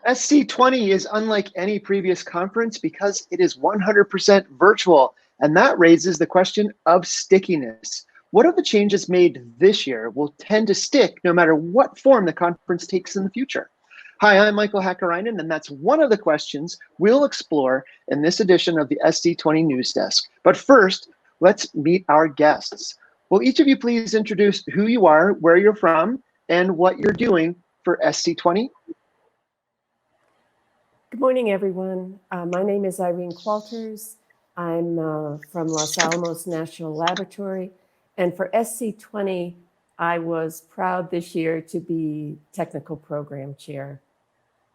SC20 is unlike any previous conference because it is 100% virtual, and that raises the question of stickiness. What of the changes made this year will tend to stick no matter what form the conference takes in the future? Hi, I'm Michael Hakkarinen, and that's one of the questions we'll explore in this edition of the SC20 News Desk. But first, let's meet our guests. Will each of you please introduce who you are, where you're from, and what you're doing for SC20? Good morning, everyone. My name is Irene Qualters. I'm from Los Alamos National Laboratory. And for SC20, I was proud this year to be Technical Program Chair.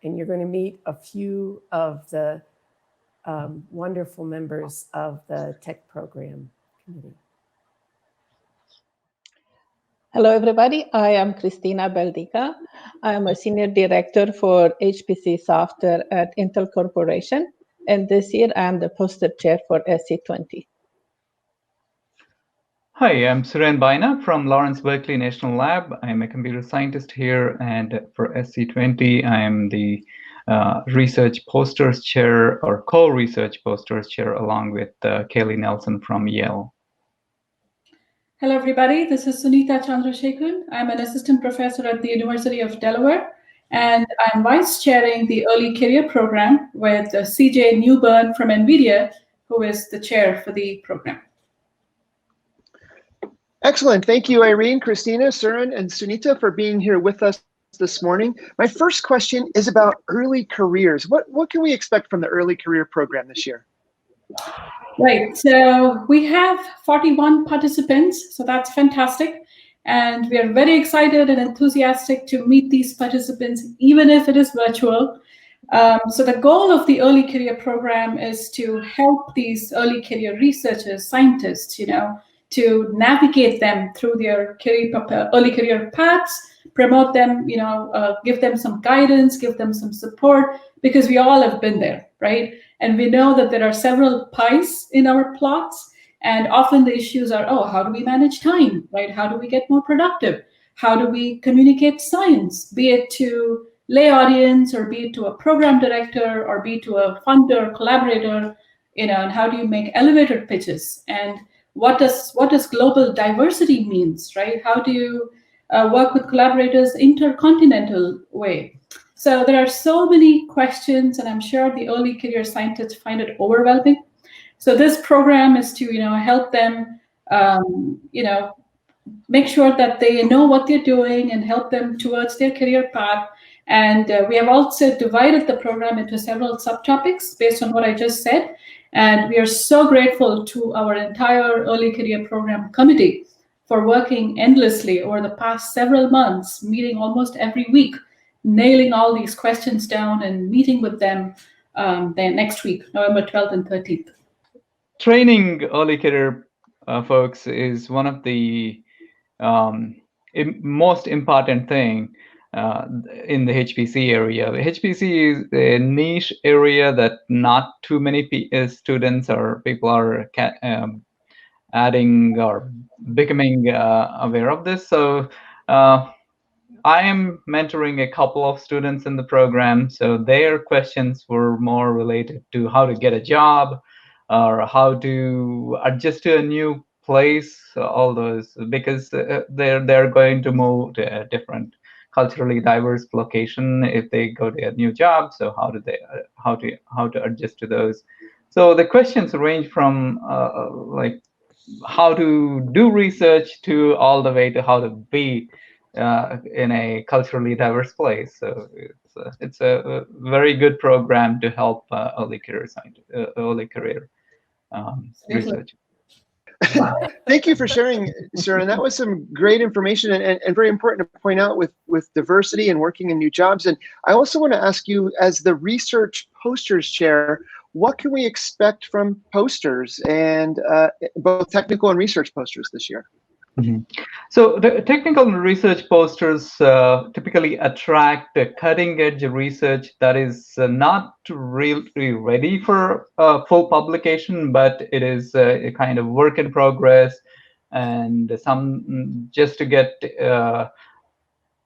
And you're going to meet a few of the wonderful members of the Tech Program Committee. Hello, everybody. I am Christina Beldica. I am a Senior Director for HPC Software at Intel Corporation. And this year, I am the Poster Chair for SC20. Hi, I'm Suren Byna from Lawrence Berkeley National Lab. I'm a computer scientist here. And for SC20, I am the Research Posters Chair or Co-Research Posters Chair along with Kaylee Nelson from Yale. Hello, everybody. This is Sunita Chandrasekaran. I'm an assistant professor at the University of Delaware, and I'm vice chairing the Early Career Program with CJ Newbern from NVIDIA, who is the chair for the program. Excellent. Thank you, Irene, Christina, Suren, and Sunita for being here with us this morning. My first question is about early careers. What can we expect from the Early Career Program this year? Right, so we have 41 participants, so that's fantastic. And we are very excited and enthusiastic to meet these participants, even if it is virtual. So the goal of the Early Career Program is to help these early career researchers, scientists, to navigate them through their early career paths, promote them, give them some guidance, give them some support, because we all have been there, right? And we know that there are several pies in our plots, and often the issues are, how do we manage time, right? How do we get more productive? How do we communicate science, be it to lay audience, or be it to a program director, or be it to a funder, collaborator, and how do you make elevator pitches? And what does global diversity means, right? How do you work with collaborators intercontinental way? So there are so many questions, and I'm sure the early career scientists find it overwhelming. So this program is to, help them, make sure that they know what they're doing and help them towards their career path. And we have also divided the program into several subtopics based on what I just said. And we are so grateful to our entire early career program committee for working endlessly over the past several months, meeting almost every week, nailing all these questions down and meeting with them then next week, November 12th and 13th. Training early career folks is one of the most important thing in the HPC area. The HPC is a niche area that not too many students or people are adding or becoming aware of this. So I am mentoring a couple of students in the program, so their questions were more related to how to get a job or how to adjust to a new place, all those, because they're going to move to a different culturally diverse location if they go to a new job. So how to adjust to those. So the questions range from like how to do research to all the way to how to be in a culturally diverse place. So it's a very good program to help early career research. Thank you for sharing, Suren. That was some great information and very important to point out with diversity and working in new jobs. And I also want to ask you, as the Research Posters Chair, what can we expect from posters and both technical and research posters this year? Mm-hmm. So the technical and research posters typically attract cutting-edge research that is not really ready for full publication, but it is a kind of work in progress, and some just to get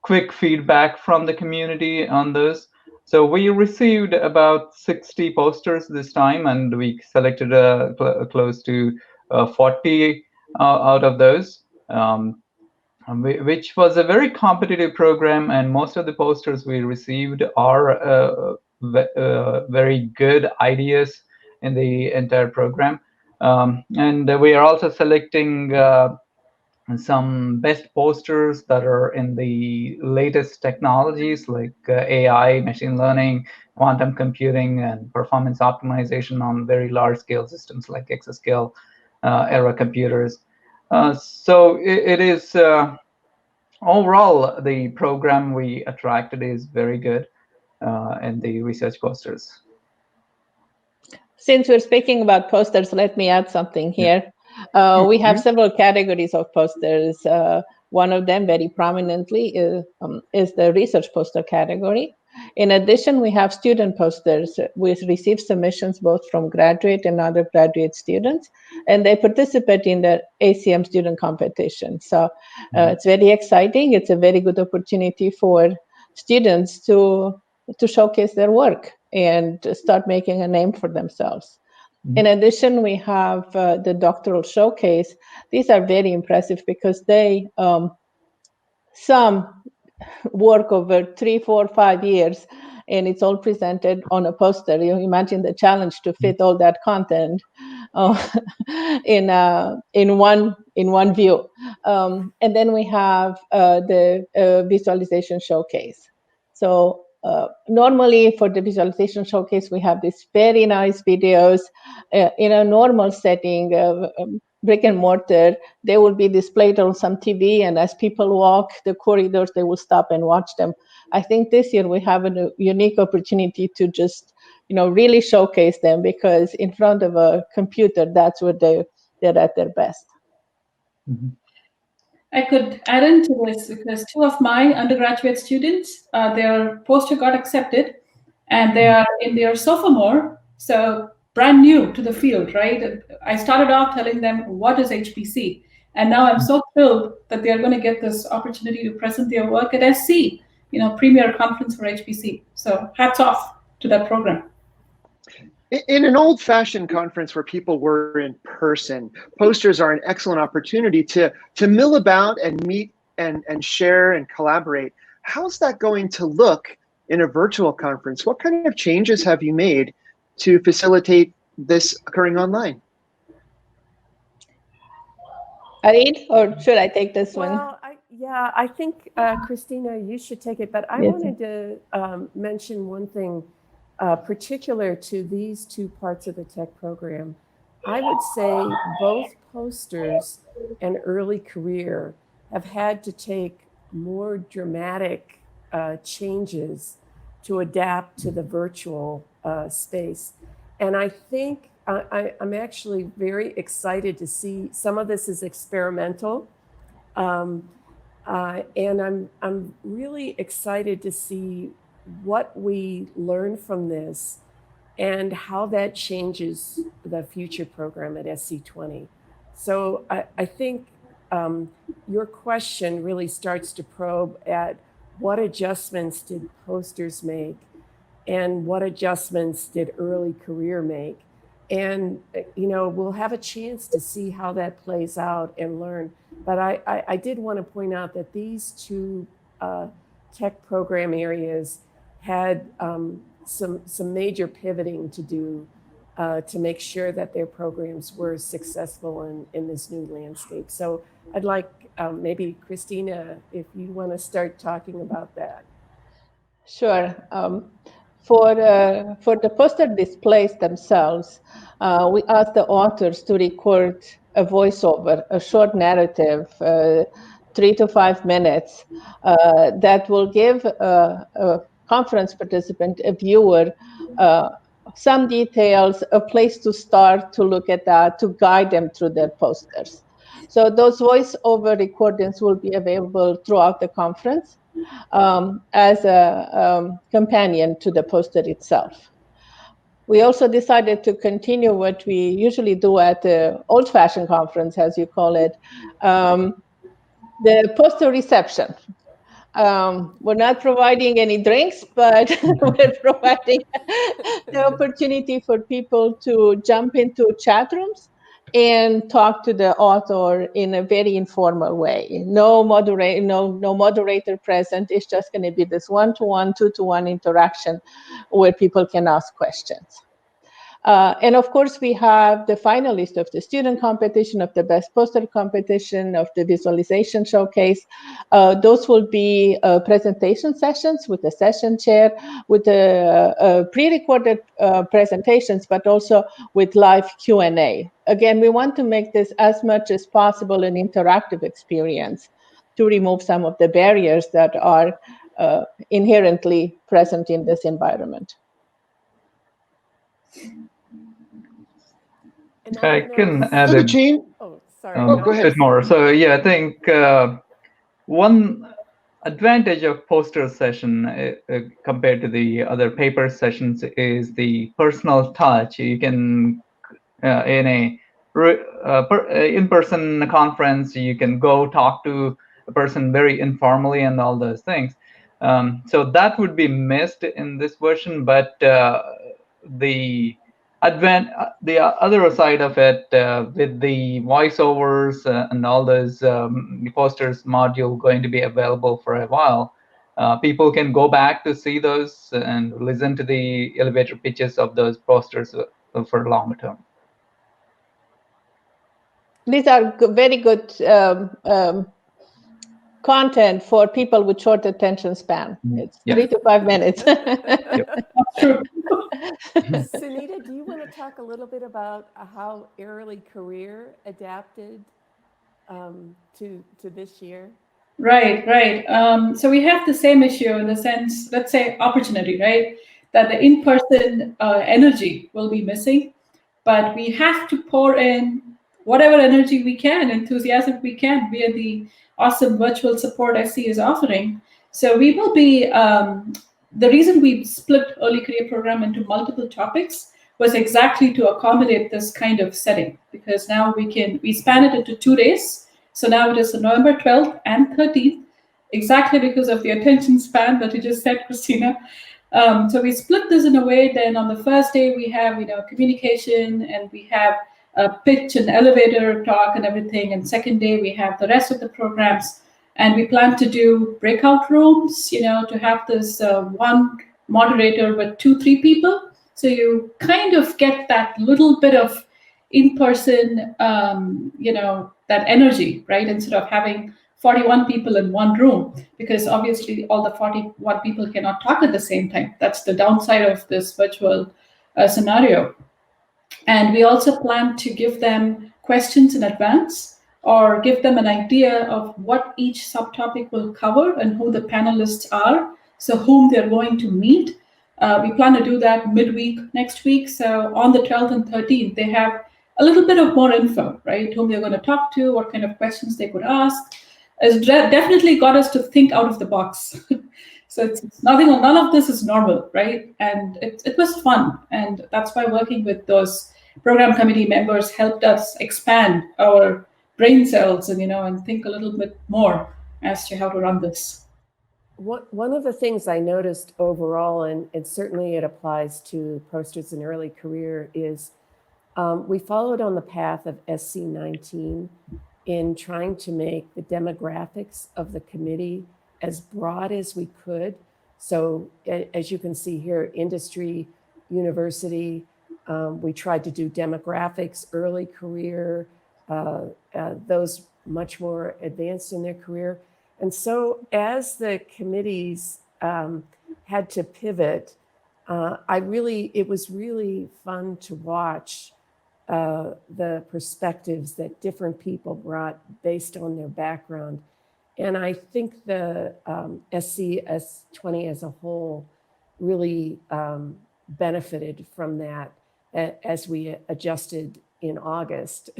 quick feedback from the community on those. So we received about 60 posters this time, and we selected close to 40 out of those, which was a very competitive program, and most of the posters we received are very good ideas in the entire program. And we are also selecting some best posters that are in the latest technologies like AI, machine learning, quantum computing, and performance optimization on very large scale systems like exascale era computers. So it is overall, the program we attracted is very good in the research posters. Since we're speaking about posters, let me add something here. We have several categories of posters. One of them very prominently is the research poster category. In addition, we have student posters. We receive submissions both from graduate and undergraduate students, and they participate in the ACM student competition. So it's very exciting. It's a very good opportunity for students to showcase their work and start making a name for themselves. In addition, we have the doctoral showcase. These are very impressive because they some work over 3, 4, 5 years, and it's all presented on a poster. You imagine the challenge to fit all that content in one view. And then we have the visualization showcase. So normally for the visualization showcase, we have these very nice videos in a normal setting of brick and mortar. They will be displayed on some TV, and as people walk the corridors, they will stop and watch them. I think this year we have a unique opportunity to just, really showcase them, because in front of a computer, that's where they're at their best. I could add into this because 2 of my undergraduate students, their poster got accepted, and they are in their sophomore, so brand new to the field, right? I started off telling them, what is HPC? And now I'm so thrilled that they're going to get this opportunity to present their work at SC, premier conference for HPC. So hats off to that program. In an old-fashioned conference where people were in person, posters are an excellent opportunity to mill about and meet and share and collaborate. How's that going to look in a virtual conference? What kind of changes have you made to facilitate this occurring online? Irene, or should I take this one? Well, I think, Christina, you should take it, but I wanted to mention one thing particular to these 2 parts of the tech program. I would say both posters and early career have had to take more dramatic changes to adapt to the virtual space. And I think I'm actually very excited to see some of this is experimental. And I'm really excited to see what we learn from this and how that changes the future program at SC20. So I think your question really starts to probe at what adjustments did posters make and what adjustments did early career make. And, we'll have a chance to see how that plays out and learn. But I did want to point out that these 2 tech program areas had some major pivoting to do to make sure that their programs were successful in this new landscape. So I'd like maybe Christina, if you want to start talking about that. Sure. For the poster displays themselves, we asked the authors to record a voiceover, a short narrative, 3 to 5 minutes, that will give a conference participant, a viewer, some details, a place to start to look at that, to guide them through their posters. So those voiceover recordings will be available throughout the conference as a companion to the poster itself. We also decided to continue what we usually do at the old-fashioned conference, as you call it, the poster reception. We're not providing any drinks, but we're providing the opportunity for people to jump into chat rooms and talk to the author in a very informal way. No moderator present. It's just going to be this one-to-one, two-to-one interaction where people can ask questions. And of course, we have the finalists of the student competition, of the best poster competition, of the visualization showcase. Those will be presentation sessions with the session chair, with the pre-recorded presentations, but also with live Q&A. Again, we want to make this as much as possible an interactive experience to remove some of the barriers that are inherently present in this environment. I can add a change. Oh, sorry. Go ahead. bit more. So yeah, I think one advantage of poster session compared to the other paper sessions is the personal touch. You can in a in-person conference, you can go talk to a person very informally and all those things. So that would be missed in this version, but the other side of it, with the voiceovers and all those posters module going to be available for a while, people can go back to see those and listen to the elevator pitches of those posters for longer term. These are very good content for people with short attention span. It's 3 to 5 minutes. Sunita, do you want to talk a little bit about how early career adapted to this year? Right. So we have the same issue in the sense, let's say opportunity, right? That the in-person energy will be missing, but we have to pour in whatever energy we can, enthusiasm we can, via the awesome virtual support SC is offering. So we will be, the reason we split early career program into multiple topics was exactly to accommodate this kind of setting, because now we span it into 2 days. So now it is November 12th and 13th, exactly because of the attention span that you just said, Christina. So we split this in a way. Then on the first day we have communication, and we have a pitch and elevator talk and everything. And second day we have the rest of the programs. And we plan to do breakout rooms, to have this one moderator with 2-3 people. So you kind of get that little bit of in-person, that energy, right? Instead of having 41 people in one room, because obviously all the 41 people cannot talk at the same time. That's the downside of this virtual scenario. And we also plan to give them questions in advance, or give them an idea of what each subtopic will cover and who the panelists are, so whom they're going to meet. We plan to do that midweek next week. So on the 12th and 13th, they have a little bit of more info, right? Whom they're going to talk to, what kind of questions they could ask. It's definitely got us to think out of the box. So it's none of this is normal, right? And it was fun. And that's why working with those program committee members helped us expand our brain cells and think a little bit more as to how to run this. One of the things I noticed overall, and certainly it applies to posters in early career, is we followed on the path of SC19 in trying to make the demographics of the committee as broad as we could. So as you can see here, industry, university, we tried to do demographics, early career, those much more advanced in their career. And so as the committees had to pivot, it was really fun to watch the perspectives that different people brought based on their background. And I think the SC20 as a whole really benefited from that as we adjusted in August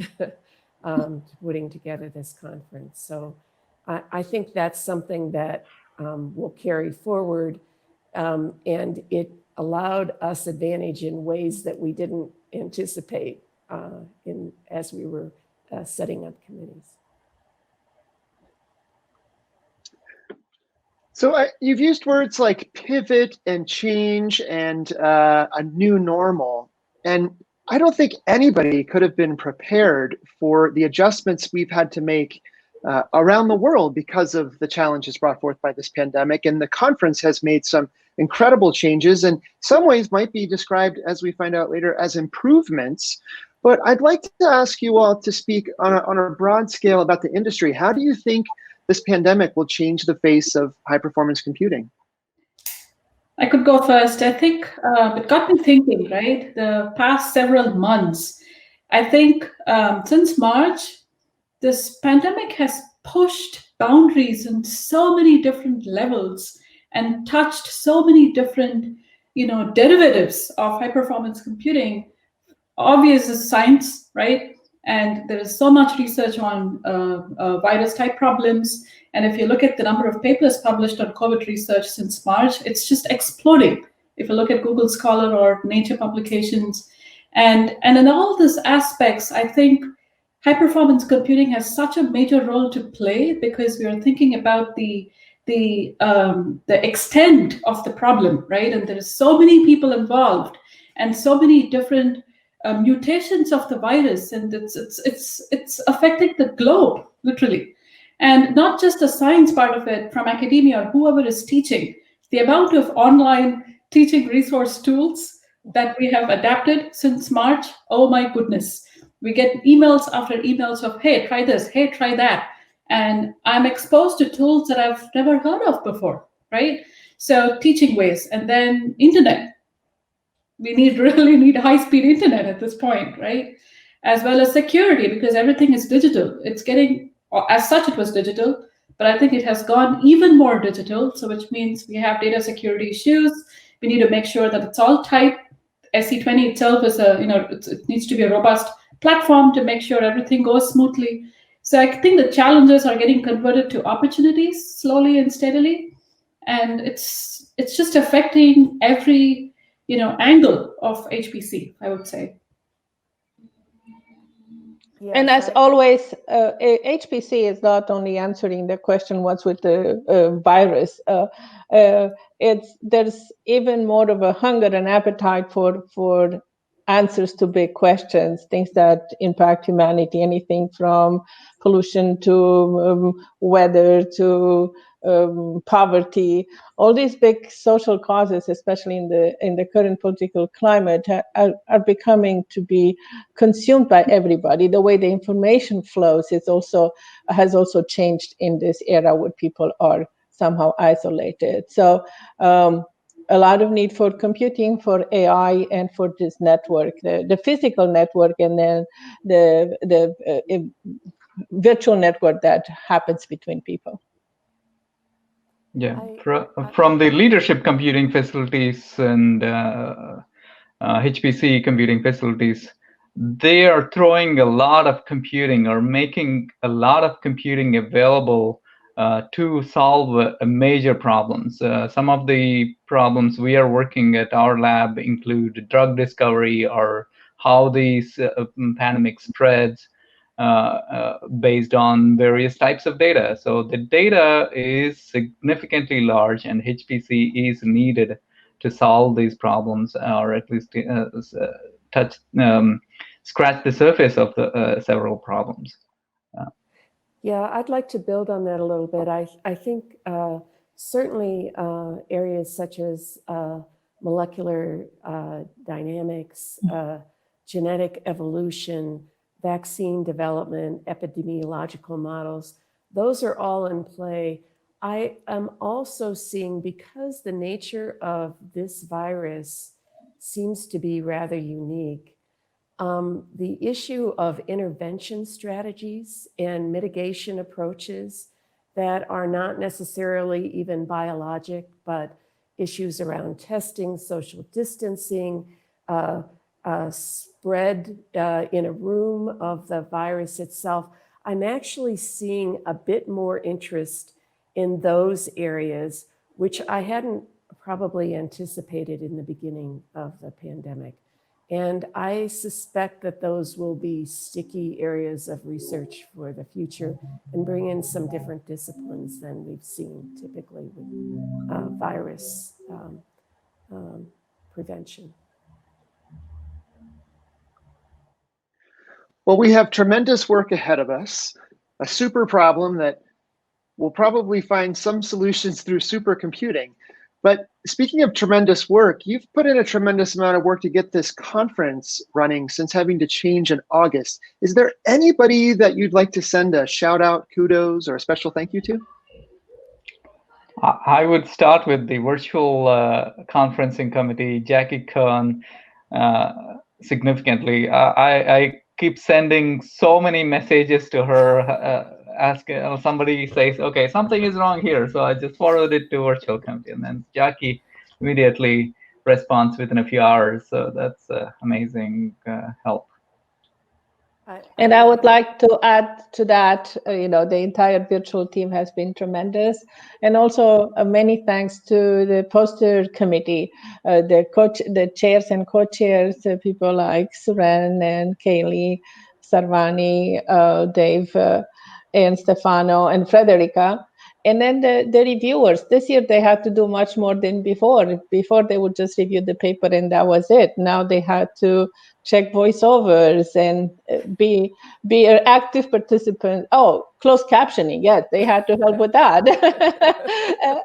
putting together this conference. So I think that's something that will carry forward, and it allowed us advantage in ways that we didn't anticipate as we were setting up committees. So you've used words like pivot and change and a new normal. And I don't think anybody could have been prepared for the adjustments we've had to make around the world because of the challenges brought forth by this pandemic. And the conference has made some incredible changes, and some ways might be described, as we find out later, as improvements. But I'd like to ask you all to speak on a broad scale about the industry. How do you think this pandemic will change the face of high-performance computing? I could go first. I think it got me thinking, right? The past several months, I think since March, this pandemic has pushed boundaries in so many different levels and touched so many different, derivatives of high-performance computing. Obvious is science, right? And there is so much research on virus-type problems. And if you look at the number of papers published on COVID research since March, it's just exploding. If you look at Google Scholar or Nature publications, and in all these aspects, I think high-performance computing has such a major role to play because we are thinking about the extent of the problem, right? And there is so many people involved and so many different mutations of the virus, and it's affecting the globe literally, and not just the science part of it from academia or whoever is teaching. The amount of online teaching resource tools that we have adapted since March, oh my goodness, we get emails after emails of, hey, try this, hey, try that, and I'm exposed to tools that I've never heard of before, right? So teaching ways, and then internet. We really need high-speed internet at this point, right? As well as security, because everything is digital. It's getting, as such, it was digital, but I think it has gone even more digital. So which means we have data security issues. We need to make sure that it's all tight. SC20 itself is it needs to be a robust platform to make sure everything goes smoothly. So I think the challenges are getting converted to opportunities slowly and steadily. And it's just affecting every angle of HPC, I would say. Yes, and as always, HPC is not only answering the question, what's with the virus? There's even more of a hunger and appetite for answers to big questions, things that impact humanity, anything from pollution to weather to poverty. All these big social causes, especially in the current political climate, are becoming to be consumed by everybody. The way the information flows has also changed in this era where people are somehow isolated. So a lot of need for computing, for AI, and for this network, the physical network, and then the virtual network that happens between people. Yeah, from the leadership computing facilities and HPC computing facilities, they are throwing a lot of computing or making a lot of computing available to solve major problems. Some of the problems we are working at our lab include drug discovery or how these pandemic spreads based on various types of data. So the data is significantly large, and HPC is needed to solve these problems, or at least scratch the surface of the several problems. Yeah, I'd like to build on that a little bit. I think certainly areas such as molecular dynamics, genetic evolution, vaccine development, epidemiological models, those are all in play. I am also seeing, because the nature of this virus seems to be rather unique, the issue of intervention strategies and mitigation approaches that are not necessarily even biologic, but issues around testing, social distancing, spread in a room of the virus itself. I'm actually seeing a bit more interest in those areas, which I hadn't probably anticipated in the beginning of the pandemic. And I suspect that those will be sticky areas of research for the future and bring in some different disciplines than we've seen typically with virus prevention. Well, we have tremendous work ahead of us, a super problem that we'll probably find some solutions through supercomputing. But speaking of tremendous work, you've put in a tremendous amount of work to get this conference running since having to change in August. Is there anybody that you'd like to send a shout out, kudos, or a special thank you to? I would start with the virtual conferencing committee, Jackie Cohen, significantly. I keep sending so many messages to her, asking, somebody says, okay, something is wrong here. So I just forward it to virtual committee, and then Jackie immediately responds within a few hours. So that's amazing help. And I would like to add to that, the entire virtual team has been tremendous. And also many thanks to the poster committee, the chairs and co-chairs, people like Suren and Kaylee, Sarvani, Dave, and Stefano and Frederica. And then the reviewers, this year they had to do much more than before. Before they would just review the paper and that was it. Now they had to check voiceovers and be an active participant. Oh, closed captioning, yes, they had to help with that.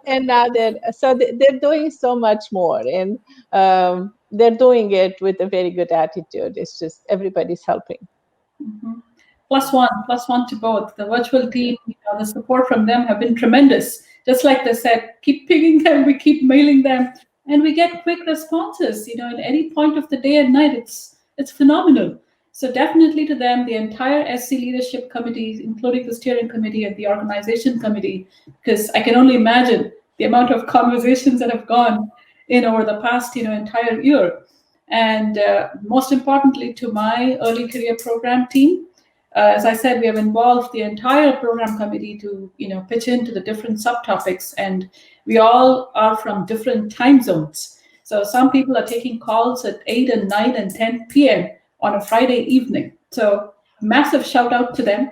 And now they're doing so much more, and they're doing it with a very good attitude. It's just everybody's helping. Mm-hmm. Plus one to both. The virtual team, the support from them have been tremendous. Just like they said, keep pinging them, we keep mailing them, and we get quick responses. At any point of the day and night, it's phenomenal. So definitely to them, the entire SC leadership committee, including the steering committee and the organization committee, because I can only imagine the amount of conversations that have gone in over the past entire year. And most importantly, to my early career program team. As I said, we have involved the entire program committee to, pitch into the different subtopics, and we all are from different time zones. So some people are taking calls at 8 and 9 and 10 p.m. on a Friday evening. So massive shout out to them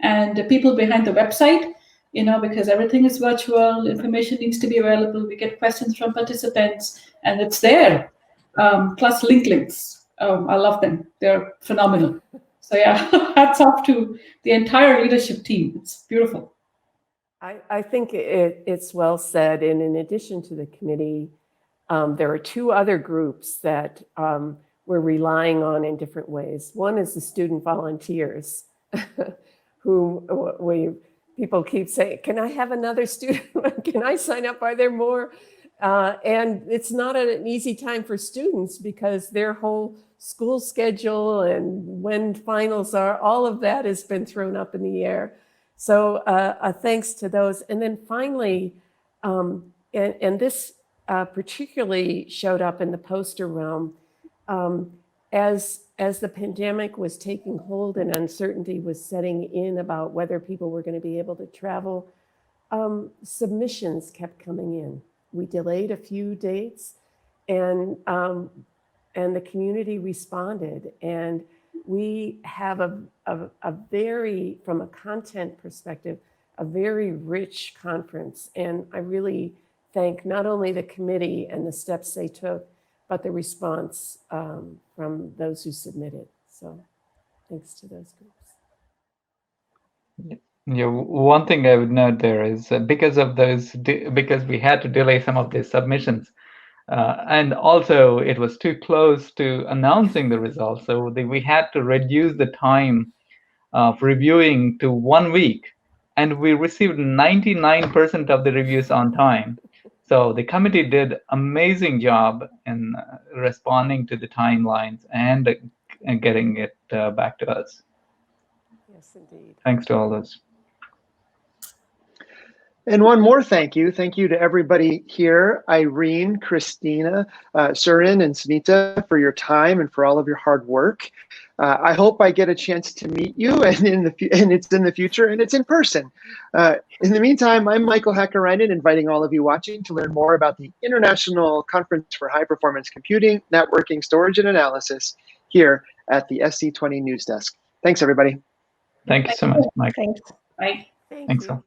and the people behind the website, because everything is virtual, information needs to be available. We get questions from participants and it's there. Plus links. I love them. They're phenomenal. So yeah, hats off to the entire leadership team. It's beautiful. I think it's well said. And in addition to the committee, there are two other groups that we're relying on in different ways. One is the student volunteers, who people keep saying, can I have another student? Can I sign up? Are there more? And it's not an easy time for students because their whole school schedule and when finals are, all of that has been thrown up in the air. So thanks to those. And then finally, and this particularly showed up in the poster realm, as the pandemic was taking hold and uncertainty was setting in about whether people were going to be able to travel, submissions kept coming in. We delayed a few dates, and the community responded. And we have a very, from a content perspective, a very rich conference. And I really thank not only the committee and the steps they took, but the response from those who submitted. So thanks to those groups. Yeah, one thing I would note there is because of those, because we had to delay some of these submissions, and also it was too close to announcing the results, so we had to reduce the time of reviewing to 1 week, and we received 99% of the reviews on time. So the committee did amazing job in responding to the timelines and getting it back to us. Yes, indeed. Thanks to all those. And one more thank you. Thank you to everybody here, Irene, Christina, Suren, and Sunita, for your time and for all of your hard work. I hope I get a chance to meet you, and it's in the future, and it's in person. In the meantime, I'm Michael Hakkarinen, inviting all of you watching to learn more about the International Conference for High Performance Computing, Networking, Storage, and Analysis here at the SC20 News Desk. Thanks, everybody. Thank you so much, Mike. Thanks. Bye. Thank Thanks. you.